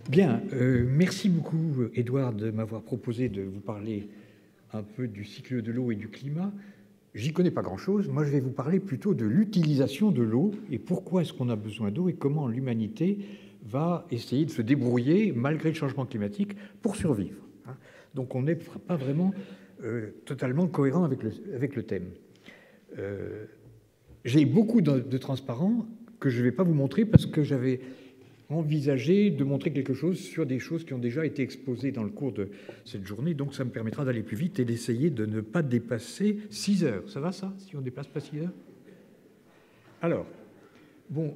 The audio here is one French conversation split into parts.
Bien, merci beaucoup, Édouard, de m'avoir proposé de vous parler un peu du cycle de l'eau et du climat. J'y connais pas grand-chose. Moi, je vais vous parler plutôt de l'utilisation de l'eau et pourquoi est-ce qu'on a besoin d'eau et comment l'humanité va essayer de se débrouiller, malgré le changement climatique, pour survivre. Donc, on n'est pas vraiment totalement cohérent avec le thème. J'ai beaucoup de transparents que je ne vais pas vous montrer parce que j'avais envisager de montrer quelque chose sur des choses qui ont déjà été exposées dans le cours de cette journée. Donc, ça me permettra d'aller plus vite et d'essayer de ne pas dépasser 6 heures. Ça va, ça, si on ne dépasse pas 6 heures? Alors, bon,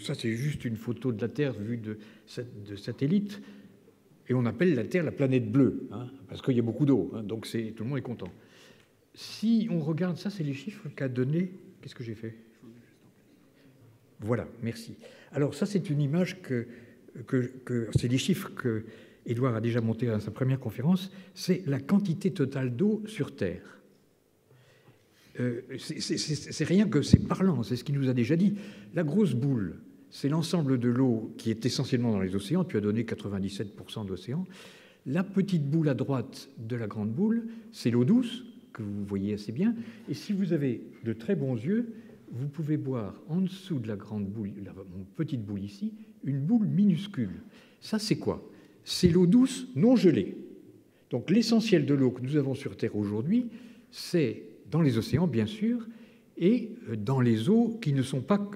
ça, c'est juste une photo de la Terre vue de satellite. Et on appelle la Terre la planète bleue, parce qu'il y a beaucoup d'eau. Donc, tout le monde est content. Si on regarde ça, c'est les chiffres qu'a donné... Qu'est-ce que j'ai fait? Voilà, merci. Alors ça, c'est une image c'est des chiffres que Édouard a déjà montés à sa première conférence, c'est la quantité totale d'eau sur Terre. C'est rien que c'est parlant, c'est ce qu'il nous a déjà dit. La grosse boule, c'est l'ensemble de l'eau qui est essentiellement dans les océans, tu as donné 97% d'océans. La petite boule à droite de la grande boule, c'est l'eau douce, que vous voyez assez bien. Et si vous avez de très bons yeux, vous pouvez boire en dessous de la grande boule, la petite boule ici, une boule minuscule. Ça, c'est quoi? C'est l'eau douce non gelée. Donc l'essentiel de l'eau que nous avons sur Terre aujourd'hui, c'est dans les océans, bien sûr, et dans les eaux qui ne sont pas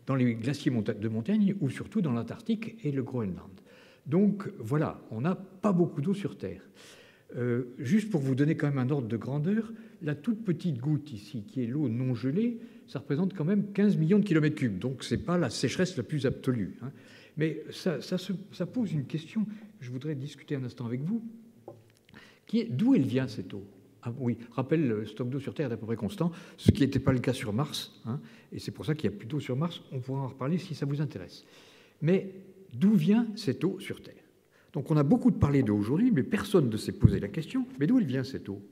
dans les glaciers de montagne, ou surtout dans l'Antarctique et le Groenland. Donc voilà, on n'a pas beaucoup d'eau sur Terre. Juste pour vous donner quand même un ordre de grandeur, la toute petite goutte ici, qui est l'eau non gelée, ça représente quand même 15 millions de kilomètres cubes. Donc, ce n'est pas la sécheresse la plus absolue. Mais ça pose une question que je voudrais discuter un instant avec vous, qui est d'où elle vient cette eau? Ah oui, rappelle, le stock d'eau sur Terre est à peu près constant, ce qui n'était pas le cas sur Mars. Et c'est pour ça qu'il y a plus d'eau sur Mars. On pourra en reparler si ça vous intéresse. Mais d'où vient cette eau sur Terre? Donc on a beaucoup parlé d'eau aujourd'hui, mais personne ne s'est posé la question, mais d'où elle vient cette eau?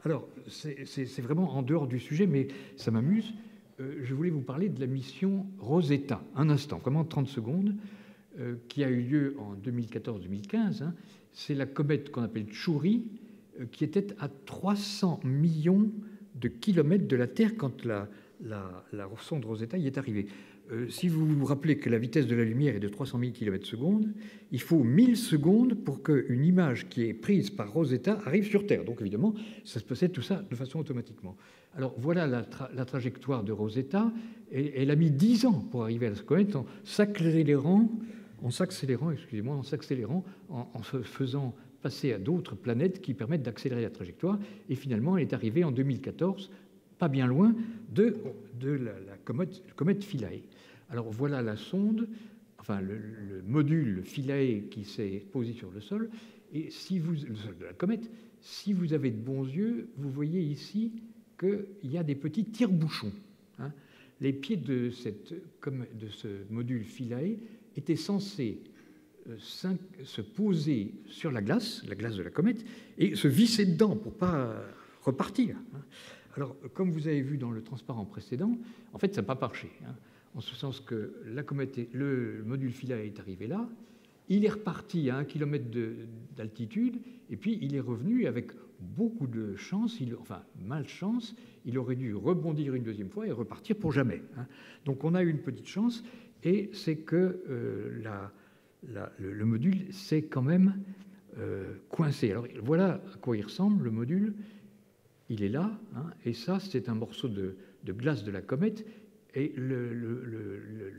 Alors, c'est vraiment en dehors du sujet, mais ça m'amuse. Je voulais vous parler de la mission Rosetta, un instant, vraiment 30 secondes, qui a eu lieu en 2014-2015. C'est la comète qu'on appelle Chury, qui était à 300 millions de kilomètres de la Terre quand la sonde Rosetta y est arrivée. Si vous vous rappelez que la vitesse de la lumière est de 300 000 km/s, il faut 1000 secondes pour qu'une image qui est prise par Rosetta arrive sur Terre. Donc évidemment, ça se passait tout ça de façon automatiquement. Alors voilà la trajectoire de Rosetta. Et elle a mis 10 ans pour arriver à la comète en s'accélérant, en se faisant passer à d'autres planètes qui permettent d'accélérer la trajectoire. Et finalement, elle est arrivée en 2014, pas bien loin de la comète Philae. Alors voilà la sonde, enfin le module Philae qui s'est posé sur le sol, et le sol de la comète, si vous avez de bons yeux, vous voyez ici qu'il y a des petits tire-bouchons. Les pieds de ce module Philae étaient censés se poser sur la glace de la comète, et se visser dedans pour ne pas repartir. Alors, comme vous avez vu dans le transparent précédent, en fait, ça n'a pas marché. En ce sens que le module Philae est arrivé là, il est reparti à 1 km d'altitude, et puis il est revenu avec beaucoup de chance, malchance, il aurait dû rebondir une deuxième fois et repartir pour jamais. Donc on a eu une petite chance, et c'est que le module s'est quand même coincé. Alors voilà à quoi il ressemble, le module. Il est là, et ça, c'est un morceau de glace de la comète, et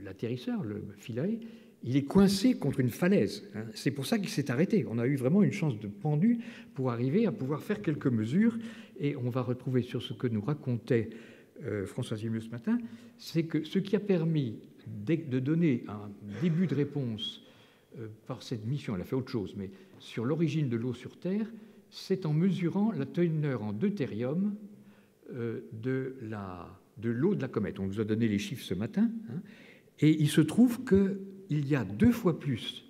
l'atterrisseur, le Philae, il est coincé contre une falaise. C'est pour ça qu'il s'est arrêté. On a eu vraiment une chance de pendu pour arriver à pouvoir faire quelques mesures, et on va retrouver sur ce que nous racontait François Zimieux ce matin, c'est que ce qui a permis de donner un début de réponse par cette mission, elle a fait autre chose, mais sur l'origine de l'eau sur Terre, c'est en mesurant la teneur en deutérium de l'eau de la comète. On vous a donné les chiffres ce matin, et il se trouve qu'il y a 2 fois plus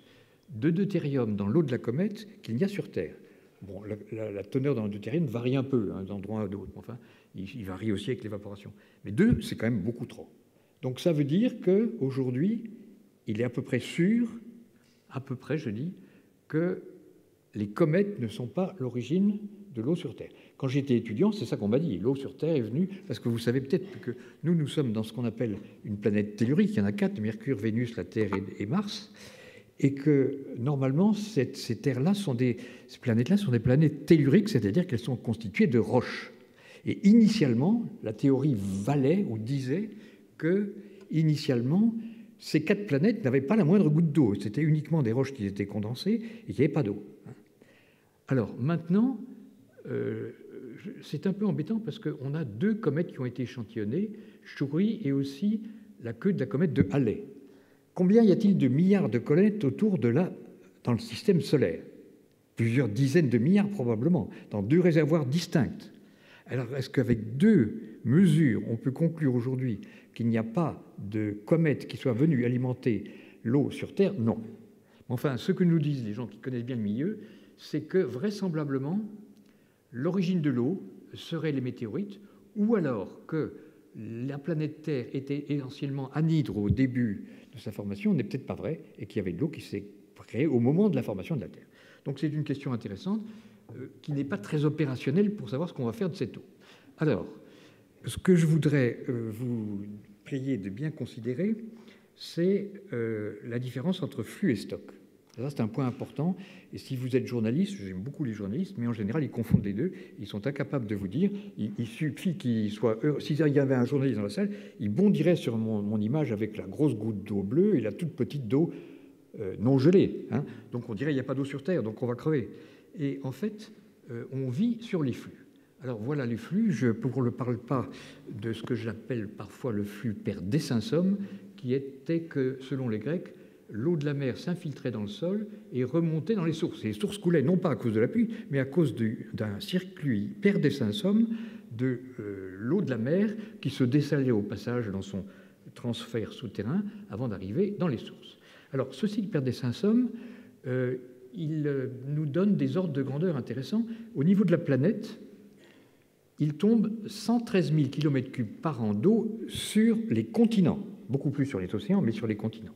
de deutérium dans l'eau de la comète qu'il n'y a sur Terre. Bon, la teneur dans le deutérium varie un peu d'un endroit à l'autre, enfin, il varie aussi avec l'évaporation. Mais 2, c'est quand même beaucoup trop. Donc ça veut dire qu'aujourd'hui, il est à peu près sûr, à peu près, je dis, que les comètes ne sont pas l'origine de l'eau sur Terre. Quand j'étais étudiant, c'est ça qu'on m'a dit. L'eau sur Terre est venue, parce que vous savez peut-être que nous sommes dans ce qu'on appelle une planète tellurique. Il y en a 4, Mercure, Vénus, la Terre et Mars. Et que, normalement, ces planètes-là sont des planètes telluriques, c'est-à-dire qu'elles sont constituées de roches. Et initialement, la théorie valait ou disait que, initialement, ces 4 planètes n'avaient pas la moindre goutte d'eau. C'était uniquement des roches qui étaient condensées et qu'il n'y avait pas d'eau. Alors, maintenant, c'est un peu embêtant parce qu'on a 2 comètes qui ont été échantillonnées, Chury et aussi la queue de la comète de Halley. Combien y a-t-il de milliards de comètes autour de là, dans le système solaire? Plusieurs dizaines de milliards probablement, dans 2 réservoirs distincts. Alors, est-ce qu'avec 2 mesures, on peut conclure aujourd'hui qu'il n'y a pas de comète qui soit venue alimenter l'eau sur Terre? Non. Enfin, ce que nous disent les gens qui connaissent bien le milieu, c'est que vraisemblablement, l'origine de l'eau serait les météorites, ou alors que la planète Terre était essentiellement anhydre au début de sa formation, n'est peut-être pas vrai, et qu'il y avait de l'eau qui s'est créée au moment de la formation de la Terre. Donc c'est une question intéressante qui n'est pas très opérationnelle pour savoir ce qu'on va faire de cette eau. Alors, ce que je voudrais vous prier de bien considérer, c'est la différence entre flux et stock. Ça, c'est un point important. Et si vous êtes journaliste, j'aime beaucoup les journalistes, mais en général, ils confondent les deux. Ils sont incapables de vous dire. Il suffit qu'il soit... S'il y avait un journaliste dans la salle, il bondirait sur mon image avec la grosse goutte d'eau bleue et la toute petite d'eau non gelée. Hein. Donc on dirait qu'il n'y a pas d'eau sur Terre, donc on va crever. Et en fait, on vit sur les flux. Alors voilà les flux. Je ne parle pas de ce que j'appelle parfois le flux per descensom, qui était que, selon les Grecs, l'eau de la mer s'infiltrait dans le sol et remontait dans les sources. Et les sources coulaient non pas à cause de la pluie, mais à cause d'un circuit per descensom de l'eau de la mer qui se dessalait au passage dans son transfert souterrain avant d'arriver dans les sources. Alors, ce cycle per descensom, il nous donne des ordres de grandeur intéressants. Au niveau de la planète, il tombe 113 000 km3 par an d'eau sur les continents, beaucoup plus sur les océans, mais sur les continents.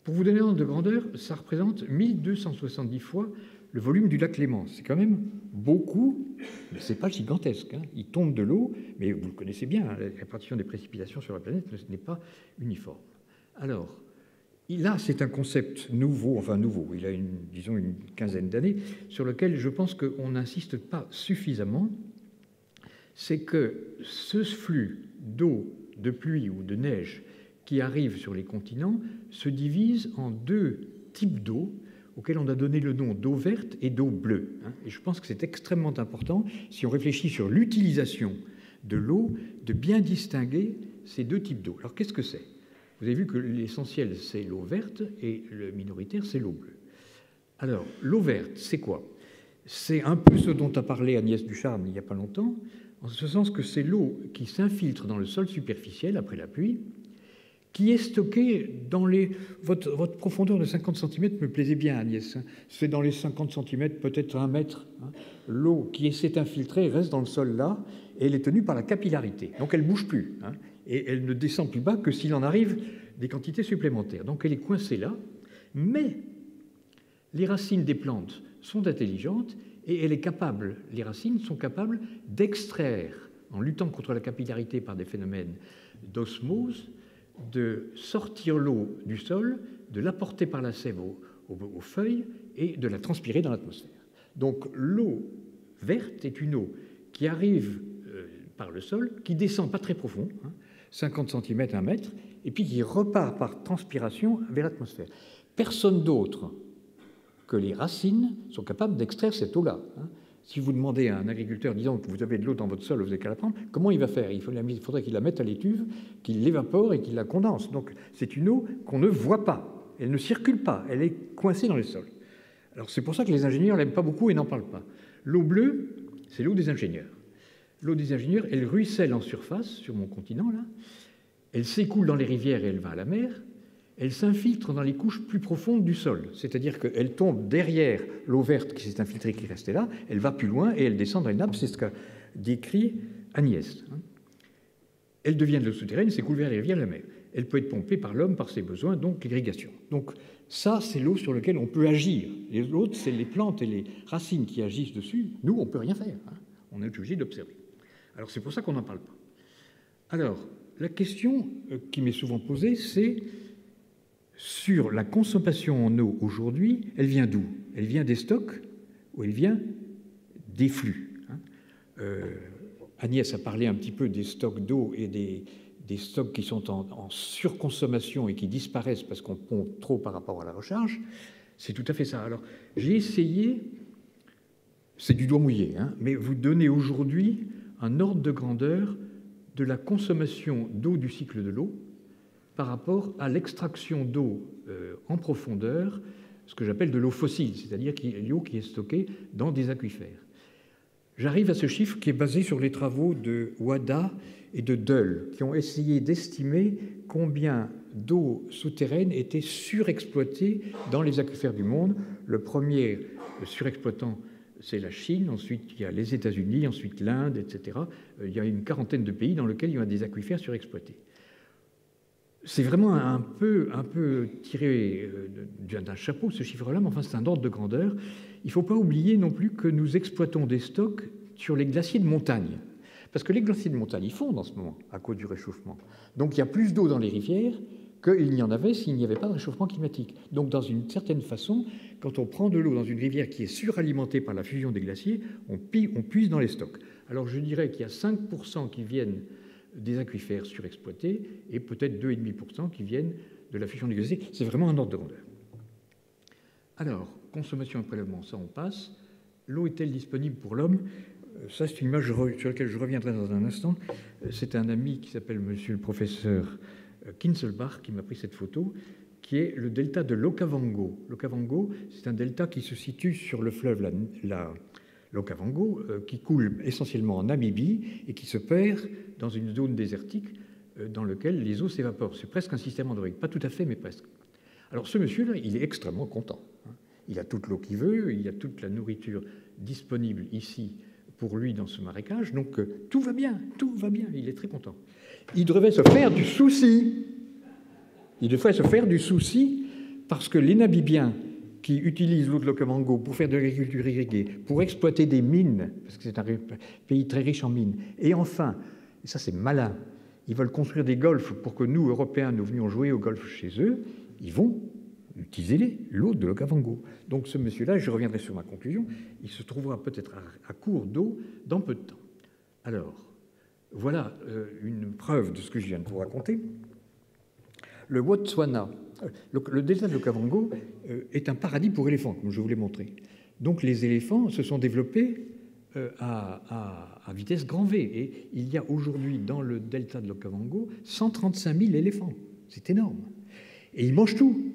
Pour vous donner un ordre de grandeur, ça représente 1270 fois le volume du lac Léman. C'est quand même beaucoup, mais ce n'est pas gigantesque. Hein. Il tombe de l'eau, mais vous le connaissez bien, hein, la répartition des précipitations sur la planète n'est pas uniforme. Alors, là, c'est un concept nouveau, enfin nouveau, il a disons une quinzaine d'années, sur lequel je pense qu'on n'insiste pas suffisamment. C'est que ce flux d'eau, de pluie ou de neige qui arrive sur les continents se divise en 2 types d'eau auxquels on a donné le nom d'eau verte et d'eau bleue. Et je pense que c'est extrêmement important, si on réfléchit sur l'utilisation de l'eau, de bien distinguer ces 2 types d'eau. Alors qu'est-ce que c'est? Vous avez vu que l'essentiel, c'est l'eau verte et le minoritaire, c'est l'eau bleue. Alors, l'eau verte, c'est quoi? C'est un peu ce dont a parlé Agnès Ducharme il n'y a pas longtemps, en ce sens que c'est l'eau qui s'infiltre dans le sol superficiel après la pluie, qui est stocké dans les... Votre profondeur de 50 cm me plaisait bien, Agnès. C'est dans les 50 cm, peut-être 1 mètre. Hein. L'eau qui s'est infiltrée reste dans le sol là, et elle est tenue par la capillarité. Donc elle ne bouge plus. Hein, et elle ne descend plus bas que s'il en arrive des quantités supplémentaires. Donc elle est coincée là. Mais les racines des plantes sont intelligentes, et les racines sont capables d'extraire, en luttant contre la capillarité par des phénomènes d'osmose, de sortir l'eau du sol, de l'apporter par la sève aux feuilles et de la transpirer dans l'atmosphère. Donc l'eau verte est une eau qui arrive par le sol, qui descend pas très profond, 50 cm, 1 mètre, et puis qui repart par transpiration vers l'atmosphère. Personne d'autre que les racines sont capables d'extraire cette eau-là. Si vous demandez à un agriculteur, disons que vous avez de l'eau dans votre sol, vous n'avez qu'à la prendre, comment il va faire? Il faudrait qu'il la mette à l'étuve, qu'il l'évapore et qu'il la condense. Donc c'est une eau qu'on ne voit pas, elle ne circule pas, elle est coincée dans le sol. Alors c'est pour ça que les ingénieurs ne l'aiment pas beaucoup et n'en parlent pas. L'eau bleue, c'est l'eau des ingénieurs. L'eau des ingénieurs, elle ruisselle en surface, sur mon continent, là. Elle s'écoule dans les rivières et elle va à la mer. Elle s'infiltre dans les couches plus profondes du sol. C'est-à-dire qu'elle tombe derrière l'eau verte qui s'est infiltrée, qui restait là, elle va plus loin et elle descend dans les nappes. C'est ce qu'a décrit Agnès. Elle devient de l'eau souterraine, s'écoule vers les rivières et la mer. elle peut être pompée par l'homme, par ses besoins, donc l'irrigation. Donc ça, c'est l'eau sur laquelle on peut agir. Et l'autre, c'est les plantes et les racines qui agissent dessus. Nous, on ne peut rien faire. On est obligé d'observer. Alors c'est pour ça qu'on n'en parle pas. Alors, la question qui m'est souvent posée, c'est sur la consommation en eau aujourd'hui, elle vient d'où? Elle vient des stocks ou elle vient des flux? Agnès a parlé un petit peu des stocks d'eau et des stocks qui sont en surconsommation et qui disparaissent parce qu'on pompe trop par rapport à la recharge. C'est tout à fait ça. Alors, j'ai essayé, c'est du doigt mouillé, mais vous donnez aujourd'hui un ordre de grandeur de la consommation d'eau du cycle de l'eau par rapport à l'extraction d'eau en profondeur, ce que j'appelle de l'eau fossile, c'est-à-dire l'eau qui est stockée dans des aquifères. J'arrive à ce chiffre qui est basé sur les travaux de Wada et de Dull, qui ont essayé d'estimer combien d'eau souterraine était surexploitée dans les aquifères du monde. Le premier surexploitant, c'est la Chine, ensuite il y a les États-Unis, ensuite l'Inde, etc. Il y a une quarantaine de pays dans lesquels il y a des aquifères surexploités. C'est vraiment un peu tiré d'un chapeau, ce chiffre-là, mais enfin c'est un ordre de grandeur. Il ne faut pas oublier non plus que nous exploitons des stocks sur les glaciers de montagne. Parce que les glaciers de montagne, ils fondent en ce moment à cause du réchauffement. Donc il y a plus d'eau dans les rivières qu'il n'y en avait s'il n'y avait pas de réchauffement climatique. Donc dans une certaine façon, quand on prend de l'eau dans une rivière qui est suralimentée par la fusion des glaciers, on puise dans les stocks. Alors je dirais qu'il y a 5% qui viennent des aquifères surexploités et peut-être 2,5% qui viennent de la fusion des glaciers. C'est vraiment un ordre de grandeur. Alors, consommation et prélèvement, ça on passe. L'eau est-elle disponible pour l'homme? Ça, c'est une image sur laquelle je reviendrai dans un instant. C'est un ami qui s'appelle monsieur le professeur Kinselbach qui m'a pris cette photo, qui est le delta de l'Okavango. L'Okavango, c'est un delta qui se situe sur le fleuve l'Okavango, qui coule essentiellement en Namibie et qui se perd dans une zone désertique dans laquelle les eaux s'évaporent. C'est presque un système endormique. Pas tout à fait, mais presque. Alors ce monsieur-là, il est extrêmement content. Il a toute l'eau qu'il veut, il y a toute la nourriture disponible ici pour lui dans ce marécage, donc tout va bien, il est très content. Il devrait se faire du souci. Il devrait se faire du souci parce que les Namibiens qui utilisent l'eau de l'Okavango pour faire de l'agriculture irriguée, pour exploiter des mines, parce que c'est un pays très riche en mines, et enfin, et ça c'est malin, ils veulent construire des golfs pour que nous, Européens, nous venions jouer au golf chez eux, ils vont utiliser l'eau de l'Okavango. Donc ce monsieur-là, je reviendrai sur ma conclusion, il se trouvera peut-être à court d'eau dans peu de temps. Alors, voilà une preuve de ce que je viens de vous raconter. Le Botswana, le delta de l'Okavango est un paradis pour éléphants, comme je vous l'ai montré. Donc les éléphants se sont développés à vitesse grand V. Et il y a aujourd'hui dans le delta de l'Okavango 135 000 éléphants. C'est énorme. Et ils mangent tout.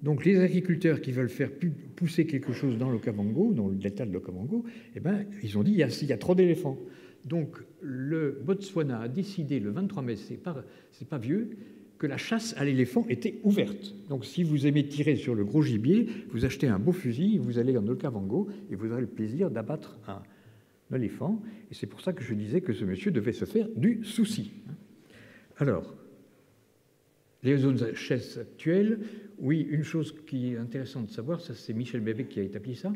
Donc les agriculteurs qui veulent faire pousser quelque chose dans l'Okavango, dans le delta de l'Okavango, eh ben, ils ont dit il y a trop d'éléphants. Donc le Botswana a décidé le 23 mai, c'est pas vieux, que la chasse à l'éléphant était ouverte. Donc si vous aimez tirer sur le gros gibier, vous achetez un beau fusil, vous allez en Okavango et vous aurez le plaisir d'abattre un éléphant. Et c'est pour ça que je disais que ce monsieur devait se faire du souci. Alors, les zones chasses actuelles, oui, une chose qui est intéressante de savoir, ça c'est Michel Bébé qui a établi ça,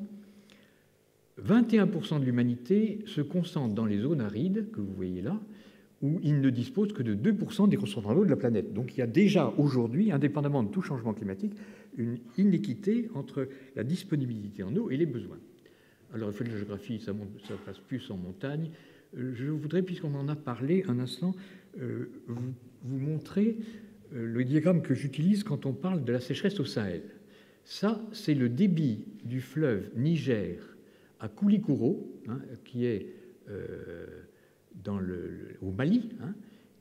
21% de l'humanité se concentre dans les zones arides, que vous voyez là, où il ne dispose que de 2% des ressources en eau de la planète. Donc il y a déjà aujourd'hui, indépendamment de tout changement climatique, une inéquité entre la disponibilité en eau et les besoins. Alors, il faut que la géographie, ça passe plus en montagne. Je voudrais, puisqu'on en a parlé un instant, vous montrer le diagramme que j'utilise quand on parle de la sécheresse au Sahel. Ça, c'est le débit du fleuve Niger à Koulikoro, qui est au Mali,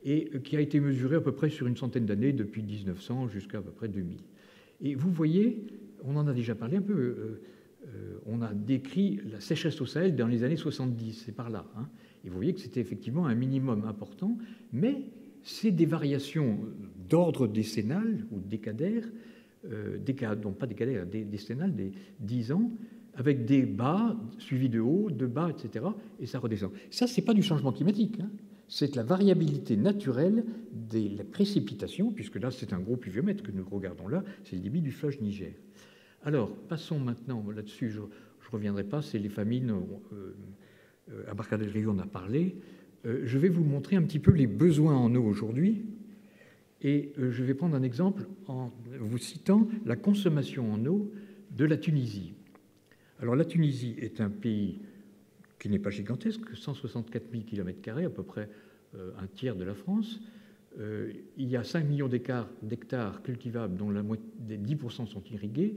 et qui a été mesuré à peu près sur une centaine d'années, depuis 1900 jusqu'à à peu près 2000. Et vous voyez, on en a déjà parlé un peu, on a décrit la sécheresse au Sahel dans les années 70, c'est par là. Et vous voyez que c'était effectivement un minimum important, mais c'est des variations d'ordre décennal ou décadaire, non pas décadaire, décennal, des 10 ans, avec des bas suivis de hauts, de bas, etc., et ça redescend. Ça, c'est pas du changement climatique. c'est la variabilité naturelle des précipitations, puisque là, c'est un gros pluviomètre que nous regardons là, c'est le débit du fleuve Niger. Alors, passons maintenant, là-dessus, je ne reviendrai pas, c'est les famines, à Barca del Rio, on a parlé. Je vais vous montrer un petit peu les besoins en eau aujourd'hui, et je vais prendre un exemple en vous citant la consommation en eau de la Tunisie. Alors, la Tunisie est un pays qui n'est pas gigantesque, 164 000 km², à peu près un tiers de la France. Il y a 5 millions d'hectares cultivables, dont la moitié, 10% sont irrigués.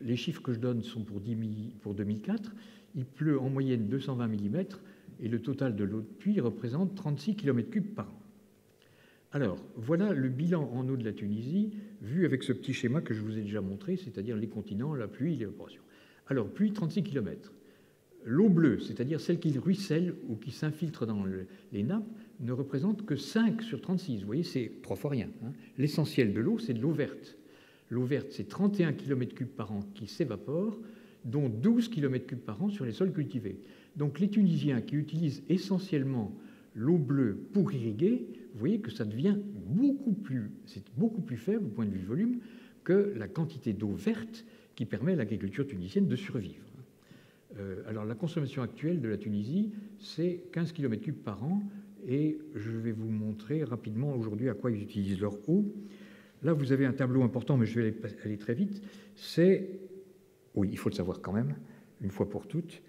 Les chiffres que je donne sont pour 2004. Il pleut en moyenne 220 mm et le total de l'eau de pluie représente 36 km³ par an. Alors, voilà le bilan en eau de la Tunisie, vu avec ce petit schéma que je vous ai déjà montré, c'est-à-dire les continents, la pluie, l'évaporation. Alors, pluie, 36 km. L'eau bleue, c'est-à-dire celle qui ruisselle ou qui s'infiltre dans les nappes, ne représente que 5 sur 36. Vous voyez, c'est 3 fois rien. Hein. L'essentiel de l'eau, c'est de l'eau verte. L'eau verte, c'est 31 km³ par an qui s'évapore, dont 12 km³ par an sur les sols cultivés. Donc les Tunisiens qui utilisent essentiellement l'eau bleue pour irriguer, vous voyez que ça devient beaucoup plus faible au point de vue volume que la quantité d'eau verte qui permet à l'agriculture tunisienne de survivre. Alors la consommation actuelle de la Tunisie, c'est 15 km³ par an, et je vais vous montrer rapidement aujourd'hui à quoi ils utilisent leur eau. Là, vous avez un tableau important, mais je vais aller très vite. C'est, oui, il faut le savoir quand même, une fois pour toutes,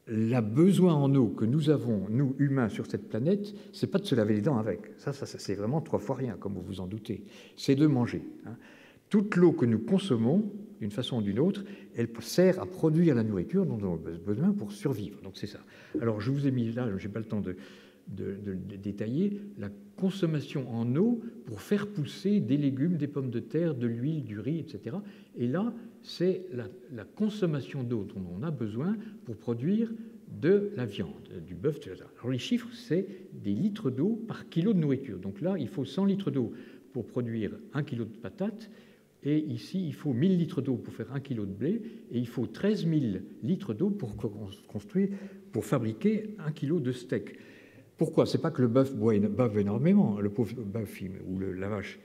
le besoin en eau que nous avons, nous, humains, sur cette planète, c'est pas de se laver les dents avec. Ça c'est vraiment 3 fois rien, comme vous vous en doutez. C'est de manger. Hein. Toute l'eau que nous consommons, d'une façon ou d'une autre, elle sert à produire la nourriture dont nous avons besoin pour survivre. Donc c'est ça. Alors je vous ai mis là, je n'ai pas le temps de détailler, la consommation en eau pour faire pousser des légumes, des pommes de terre, de l'huile, du riz, etc. Et là, c'est la consommation d'eau dont on a besoin pour produire de la viande, du bœuf, etc. Alors les chiffres, c'est des litres d'eau par kilo de nourriture. Donc là, il faut 100 litres d'eau pour produire 1 kilo de patates. Et ici, il faut 1000 litres d'eau pour faire 1 kg de blé, et il faut 13 000 litres d'eau pour fabriquer 1 kg de steak. Pourquoi? C'est pas que le bœuf bave énormément, le pauvre bœuf ou la vache,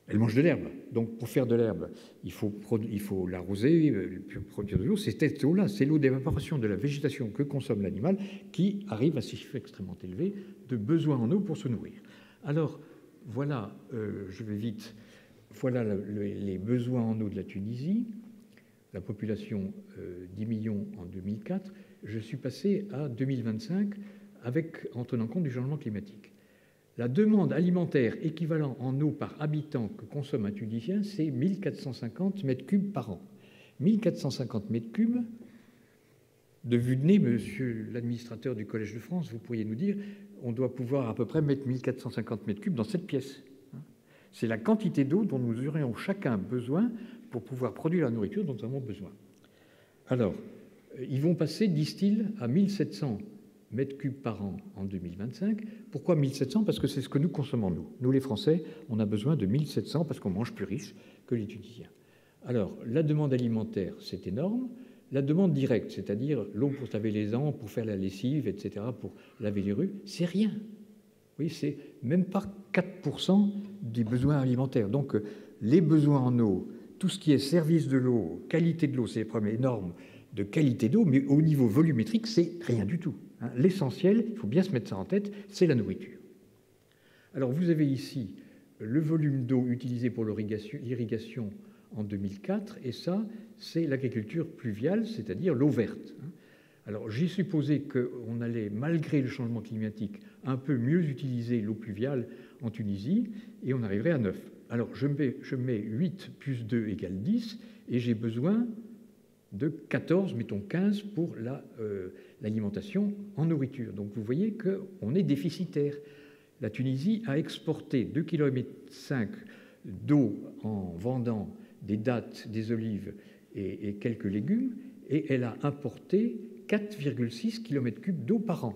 elle mange de l'herbe. Donc pour faire de l'herbe, il faut l'arroser, produire de l'eau. C'est cette eau-là, c'est l'eau d'évaporation de la végétation que consomme l'animal qui arrive à ces chiffres extrêmement élevés de besoin en eau pour se nourrir. Alors voilà, je vais vite. Voilà les besoins en eau de la Tunisie, la population 10 millions en 2004. Je suis passé à 2025 en tenant compte du changement climatique. La demande alimentaire équivalent en eau par habitant que consomme un Tunisien, c'est 1450 m³ par an. 1450 m³, de vue de nez, monsieur l'administrateur du Collège de France, vous pourriez nous dire, on doit pouvoir à peu près mettre 1450 m³ dans cette pièce. C'est la quantité d'eau dont nous aurions chacun besoin pour pouvoir produire la nourriture dont nous avons besoin. Alors, ils vont passer, disent-ils, à 1700 m³ par an en 2025. Pourquoi 1700? Parce que c'est ce que nous consommons, nous. Nous, les Français, on a besoin de 1700 parce qu'on mange plus riche que les Tunisiens. Alors, la demande alimentaire, c'est énorme. La demande directe, c'est-à-dire l'eau pour laver les dents, pour faire la lessive, etc., pour laver les rues, c'est rien. Oui, c'est même pas 4% des besoins alimentaires. Donc, les besoins en eau, tout ce qui est service de l'eau, qualité de l'eau, c'est des problèmes énormes de qualité d'eau, mais au niveau volumétrique, c'est rien du tout. Hein. L'essentiel, il faut bien se mettre ça en tête, c'est la nourriture. Alors, vous avez ici le volume d'eau utilisé pour l'irrigation en 2004, et ça, c'est l'agriculture pluviale, c'est-à-dire l'eau verte. Alors, j'ai supposé qu'on allait, malgré le changement climatique, un peu mieux utiliser l'eau pluviale en Tunisie, et on arriverait à 9. Alors, je mets 8 plus 2 égale 10, et j'ai besoin de 14, mettons 15, pour l'alimentation en nourriture. Donc, vous voyez qu'on est déficitaire. La Tunisie a exporté 2,5 km d'eau en vendant des dattes, des olives et quelques légumes, et elle a importé 4,6 km³ d'eau par an.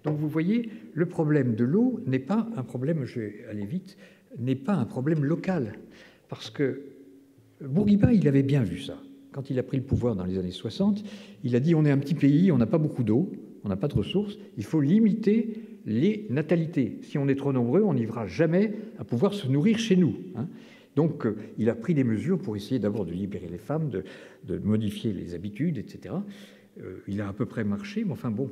Donc vous voyez, le problème de l'eau n'est pas un problème, je vais aller vite, n'est pas un problème local. Parce que Bourguiba, il avait bien vu ça. Quand il a pris le pouvoir dans les années 60, il a dit on est un petit pays, on n'a pas beaucoup d'eau, on n'a pas de ressources, il faut limiter les natalités. Si on est trop nombreux, on n'arrivera jamais à pouvoir se nourrir chez nous. Donc, il a pris des mesures pour essayer d'abord de libérer les femmes, de modifier les habitudes, etc. Il a à peu près marché, mais enfin bon.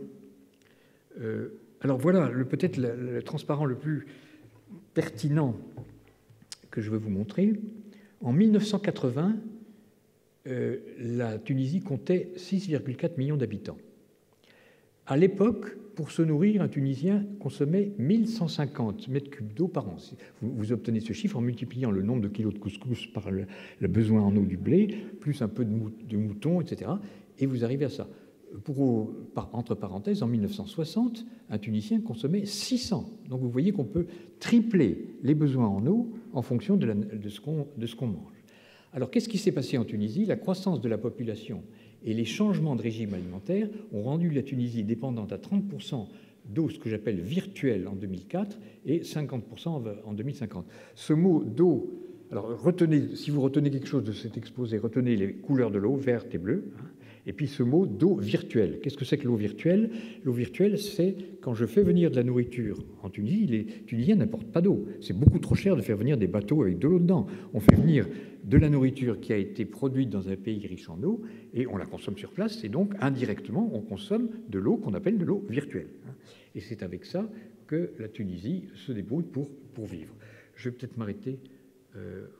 Alors voilà, peut-être le transparent le plus pertinent que je veux vous montrer. En 1980, la Tunisie comptait 6,4 millions d'habitants. À l'époque, pour se nourrir, un Tunisien consommait 1150 mètres cubes d'eau par an. Vous obtenez ce chiffre en multipliant le nombre de kilos de couscous par le besoin en eau du blé, plus un peu de mouton, etc. Et vous arrivez à ça. Entre parenthèses, en 1960, un Tunisien consommait 600. Donc vous voyez qu'on peut tripler les besoins en eau en fonction de ce qu'on mange. Alors qu'est-ce qui s'est passé en Tunisie? La croissance de la population et les changements de régime alimentaire ont rendu la Tunisie dépendante à 30% d'eau, ce que j'appelle virtuelle, en 2004 et 50% en 2050. Ce mot d'eau, alors si vous retenez quelque chose de cet exposé, retenez les couleurs de l'eau, verte et bleue. Et puis ce mot d'eau virtuelle. Qu'est-ce que c'est que l'eau virtuelle? L'eau virtuelle, c'est quand je fais venir de la nourriture en Tunisie, les Tunisiens n'apportent pas d'eau. C'est beaucoup trop cher de faire venir des bateaux avec de l'eau dedans. On fait venir de la nourriture qui a été produite dans un pays riche en eau et on la consomme sur place. Et donc, indirectement, on consomme de l'eau qu'on appelle de l'eau virtuelle. Et c'est avec ça que la Tunisie se débrouille pour vivre. Je vais peut-être m'arrêter.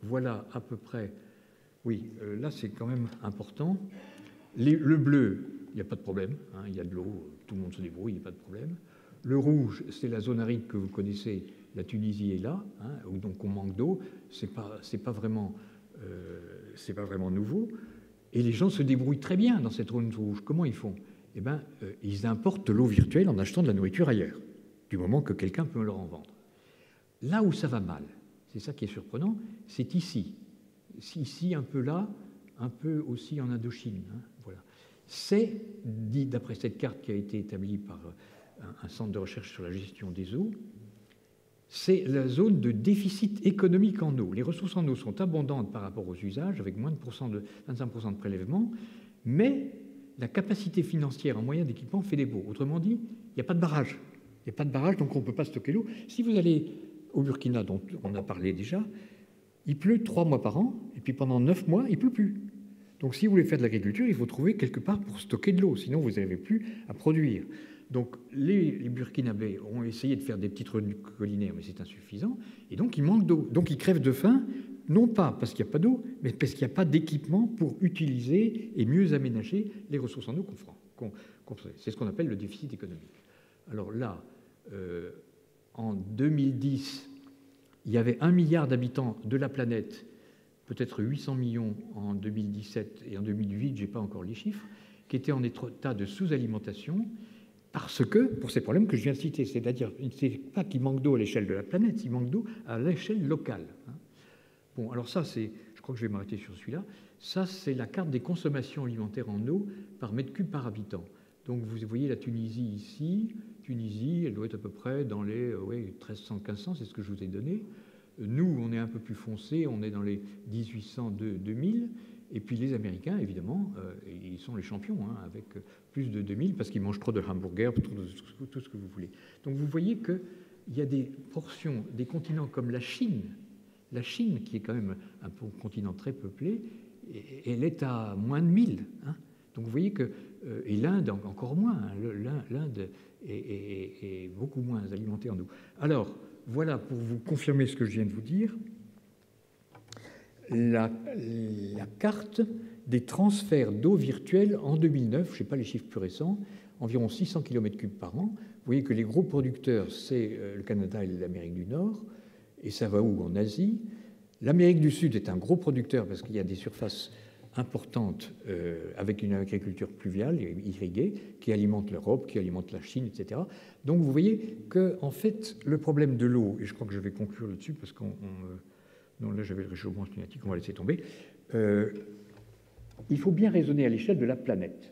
Voilà à peu près... Oui, là, c'est quand même important. Le bleu, il n'y a pas de problème, il y a de l'eau, tout le monde se débrouille, il n'y a pas de problème. Le rouge, c'est la zone aride que vous connaissez, la Tunisie est là, donc on manque d'eau, c'est pas vraiment nouveau. Et les gens se débrouillent très bien dans cette zone rouge. Comment ils font? Eh bien, ils importent de l'eau virtuelle en achetant de la nourriture ailleurs, du moment que quelqu'un peut leur en vendre. Là où ça va mal, c'est ça qui est surprenant, c'est ici. Ici, un peu là, un peu aussi en Indochine. Voilà. C'est, dit d'après cette carte qui a été établie par un centre de recherche sur la gestion des eaux, c'est la zone de déficit économique en eau. Les ressources en eau sont abondantes par rapport aux usages, avec moins de 25% de prélèvement, mais la capacité financière en moyens d'équipement fait défaut. Autrement dit, il n'y a pas de barrage. Il n'y a pas de barrage, donc on ne peut pas stocker l'eau. Si vous allez au Burkina, dont on a parlé déjà, il pleut 3 mois par an, et puis pendant 9 mois, il ne pleut plus. Donc si vous voulez faire de l'agriculture, il faut trouver quelque part pour stocker de l'eau, sinon vous n'arrivez plus à produire. Donc les Burkinabés ont essayé de faire des petites retenues collinaires, mais c'est insuffisant, et donc ils manquent d'eau. Donc ils crèvent de faim, non pas parce qu'il n'y a pas d'eau, mais parce qu'il n'y a pas d'équipement pour utiliser et mieux aménager les ressources en eau qu'on fait. C'est ce qu'on appelle le déficit économique. Alors là, en 2010, il y avait 1 milliard d'habitants de la planète, peut-être 800 millions en 2017 et en 2008, je n'ai pas encore les chiffres, qui étaient en état de sous-alimentation parce que, pour ces problèmes que je viens de citer, c'est-à-dire, ce n'est pas qu'il manque d'eau à l'échelle de la planète, il manque d'eau à l'échelle locale. Bon, alors ça, je crois que je vais m'arrêter sur celui-là, ça, c'est la carte des consommations alimentaires en eau par mètre cube par habitant. Donc, vous voyez la Tunisie ici. Tunisie, elle doit être à peu près dans les 1300-1500, c'est ce que je vous ai donné. Nous, on est un peu plus foncé, on est dans les 1800-2000. Et puis les Américains, évidemment, ils sont les champions, avec plus de 2000, parce qu'ils mangent trop de hamburgers, tout ce que vous voulez. Donc vous voyez qu'il y a des portions, des continents comme la Chine, qui est quand même un continent très peuplé, elle est à moins de 1000. Donc vous voyez que, et l'Inde encore moins, l'Inde est beaucoup moins alimentée en eau. Alors, voilà pour vous confirmer ce que je viens de vous dire. La carte des transferts d'eau virtuelle en 2009, je ne sais pas les chiffres plus récents, environ 600 km3 par an. Vous voyez que les gros producteurs, c'est le Canada et l'Amérique du Nord, et ça va où? En Asie. L'Amérique du Sud est un gros producteur parce qu'il y a des surfaces importantes avec une agriculture pluviale et irriguée qui alimente l'Europe, qui alimente la Chine, etc. Donc vous voyez que, en fait, le problème de l'eau, et je crois que je vais conclure là-dessus parce qu'on... Non, là, j'avais le réchauffement climatique, on va laisser tomber. Il faut bien raisonner à l'échelle de la planète.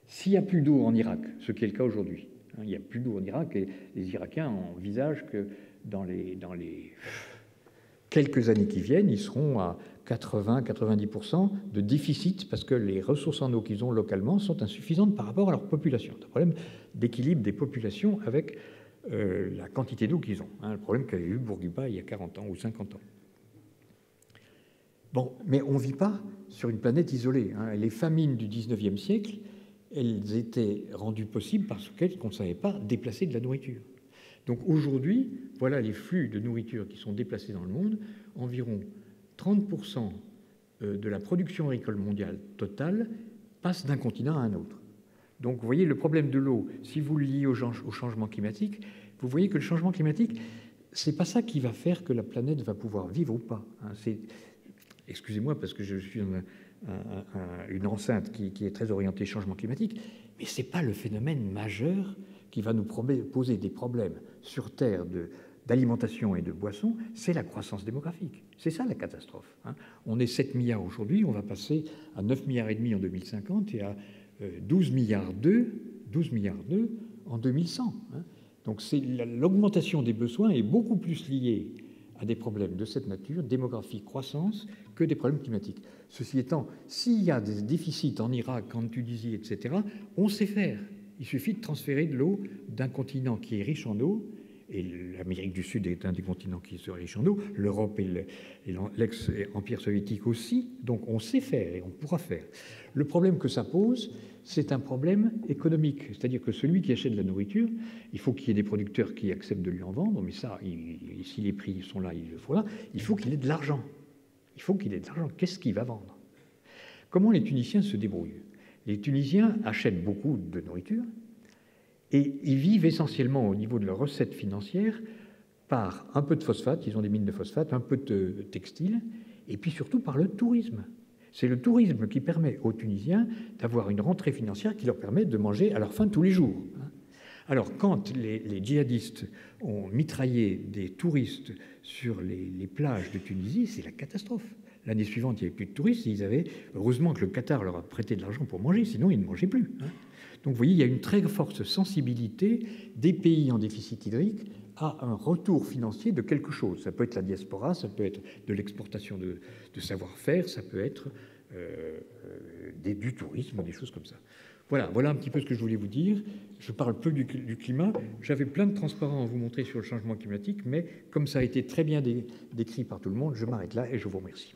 S'il n'y a plus d'eau en Irak, ce qui est le cas aujourd'hui, il n'y a plus d'eau en Irak, et les Irakiens envisagent que dans les quelques années qui viennent, ils seront à 80-90% de déficit parce que les ressources en eau qu'ils ont localement sont insuffisantes par rapport à leur population. C'est un problème d'équilibre des populations avec la quantité d'eau qu'ils ont. Hein, le problème qu'avait eu Bourguiba il y a 40 ans ou 50 ans. Bon, mais on ne vit pas sur une planète isolée. Hein. Les famines du 19e siècle, elles étaient rendues possibles parce qu'on ne savait pas déplacer de la nourriture. Donc aujourd'hui, voilà les flux de nourriture qui sont déplacés dans le monde. Environ 30% de la production agricole mondiale totale passe d'un continent à un autre. Donc vous voyez le problème de l'eau, si vous le liez au changement climatique, vous voyez que le changement climatique, c'est pas ça qui va faire que la planète va pouvoir vivre ou pas. Hein. Excusez-moi parce que je suis dans une enceinte qui est très orientée changement climatique, mais ce n'est pas le phénomène majeur qui va nous poser des problèmes sur Terre d'alimentation et de boissons, c'est la croissance démographique. C'est ça la catastrophe. Hein. On est 7 milliards aujourd'hui, on va passer à 9 milliards et demi en 2050 et à 12 milliards 2 en 2100. Hein. Donc l'augmentation des besoins est beaucoup plus liée à des problèmes de cette nature, démographie, croissance, que des problèmes climatiques. Ceci étant, s'il y a des déficits en Irak, en Tunisie, etc., on sait faire. Il suffit de transférer de l'eau d'un continent qui est riche en eau, et l'Amérique du Sud est un des continents qui est riche en eau, l'Europe et l'ex-empire soviétique aussi, donc on sait faire et on pourra faire. Le problème que ça pose, c'est un problème économique, c'est-à-dire que celui qui achète de la nourriture, il faut qu'il y ait des producteurs qui acceptent de lui en vendre, mais ça, si les prix sont là, il le faudra, il faut qu'il ait de l'argent. Il faut qu'il ait de l'argent. Qu'est-ce qu'il va vendre? Comment les Tunisiens se débrouillent? Les Tunisiens achètent beaucoup de nourriture et ils vivent essentiellement au niveau de leurs recettes financières par un peu de phosphate, ils ont des mines de phosphate, un peu de textile, et puis surtout par le tourisme. C'est le tourisme qui permet aux Tunisiens d'avoir une rentrée financière qui leur permet de manger à leur faim tous les jours. Alors, quand les djihadistes ont mitraillé des touristes sur les plages de Tunisie, c'est la catastrophe. L'année suivante, il n'y avait plus de touristes. Et heureusement que le Qatar leur a prêté de l'argent pour manger, sinon ils ne mangeaient plus. Donc, vous voyez, il y a une très forte sensibilité des pays en déficit hydrique à un retour financier de quelque chose. Ça peut être la diaspora, ça peut être de l'exportation de savoir-faire, ça peut être du tourisme, des choses comme ça. Voilà un petit peu ce que je voulais vous dire. Je parle peu du climat. J'avais plein de transparents à vous montrer sur le changement climatique, mais comme ça a été très bien décrit par tout le monde, je m'arrête là et je vous remercie.